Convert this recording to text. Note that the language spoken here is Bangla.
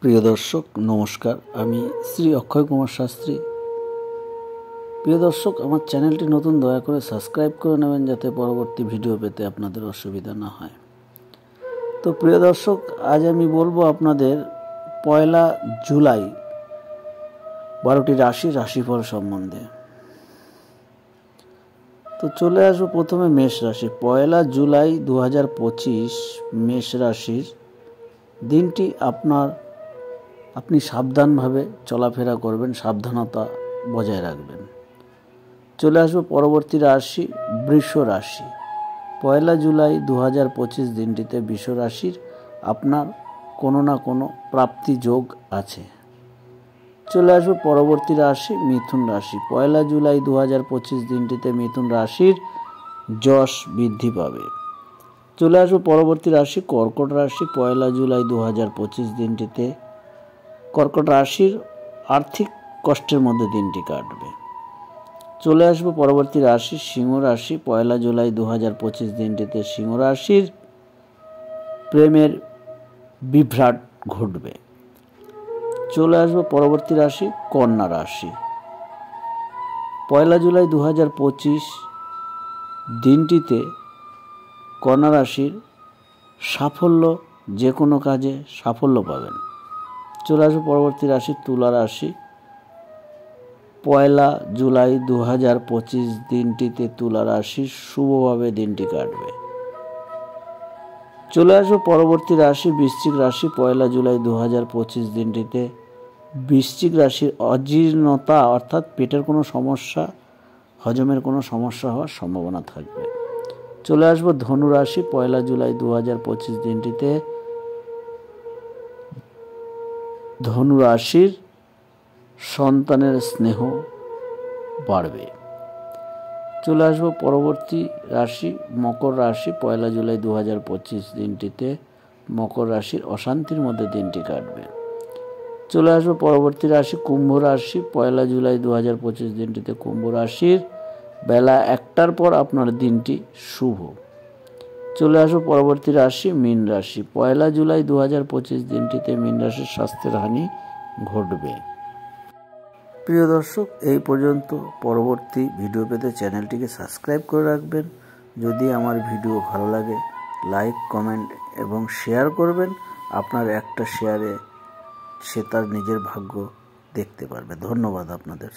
প্রিয় দর্শক নমস্কার, আমি শ্রী অক্ষয় কুমার শাস্ত্রী। প্রিয় দর্শক, আমার চ্যানেলটি নতুন, দয়া করে সাবস্ক্রাইব করে নেবেন যাতে পরবর্তী ভিডিও পেতে আপনাদের অসুবিধা না হয়। তো প্রিয় দর্শক, আজ আমি বলবো আপনাদের 1 জুলাই 12টি রাশিফল সম্বন্ধে। তো চলে আসবো প্রথমে মেষ রাশি। 1 জুলাই 2025 মেষ রাশির দিনটি আপনি সাবধানভাবে চলাফেরা করবেন, সাবধানতা বজায় রাখবেন। চলে আসবো পরবর্তী রাশি বৃষ রাশি। 1 জুলাই 2025 দিনটিতে বৃষ রাশির আপনার কোনো না কোনো প্রাপ্তি যোগ আছে। চলে আসবো পরবর্তী রাশি মিথুন রাশি। 1 জুলাই 2025 দিনটিতে মিথুন রাশির যশ বৃদ্ধি পাবে। চলে আসবো পরবর্তী রাশি কর্কট রাশি। 1 জুলাই 2025 দিনটিতে কর্কট রাশির আর্থিক কষ্টের মধ্যে দিনটি কাটবে। চলে আসবো পরবর্তী রাশি সিংহ রাশি। 1 জুলাই 2025 দিনটিতে সিংহ রাশির প্রেমের বিভ্রাট ঘটবে। চলে আসবো পরবর্তী রাশি কন্যা রাশি। 1 জুলাই 2025 দিনটিতে কন্যা রাশির সাফল্য, যে কোনো কাজে সাফল্য পাবেন। চলে আসবো পরবর্তী রাশি তুলা রাশি। 1 জুলাই 2025 দিনটিতে তুলা রাশির শুভভাবে দিনটি কাটবে। চলে আসবো পরবর্তী রাশি বৃশ্চিক রাশি। 1 জুলাই 2025 দিনটিতে বৃশ্চিক রাশির অজীর্ণতা অর্থাৎ পেটের কোনো সমস্যা, হজমের কোনো সমস্যা হওয়ার সম্ভাবনা থাকবে। চলে আসবো ধনু রাশি। 1 জুলাই 2025 দিনটিতে ধনু রাশির সন্তানের স্নেহ বাড়বে। চলে আসবো পরবর্তী রাশি মকর রাশি। 1 জুলাই 2025 দিনটিতে মকর রাশির অশান্তির মধ্যে দিনটি কাটবে। চলে আসবো পরবর্তী রাশি কুম্ভ রাশি। 1 জুলাই 2025 দিনটিতে কুম্ভ রাশির বেলা 1টার পর আপনার দিনটি শুভ। চলে আসবো পরবর্তী রাশি মীন রাশি। 1 জুলাই 2025 দিনটিতে মীন রাশির স্বাস্থ্যের হানি ঘটবে। প্রিয় দর্শক, এই পর্যন্ত। পরবর্তী ভিডিও পেতে চ্যানেলটিকে সাবস্ক্রাইব করে রাখবেন। যদি আমার ভিডিও ভালো লাগে লাইক, কমেন্ট এবং শেয়ার করবেন। আপনার একটা শেয়ারে সে তার নিজের ভাগ্য দেখতে পারবে। ধন্যবাদ আপনাদের।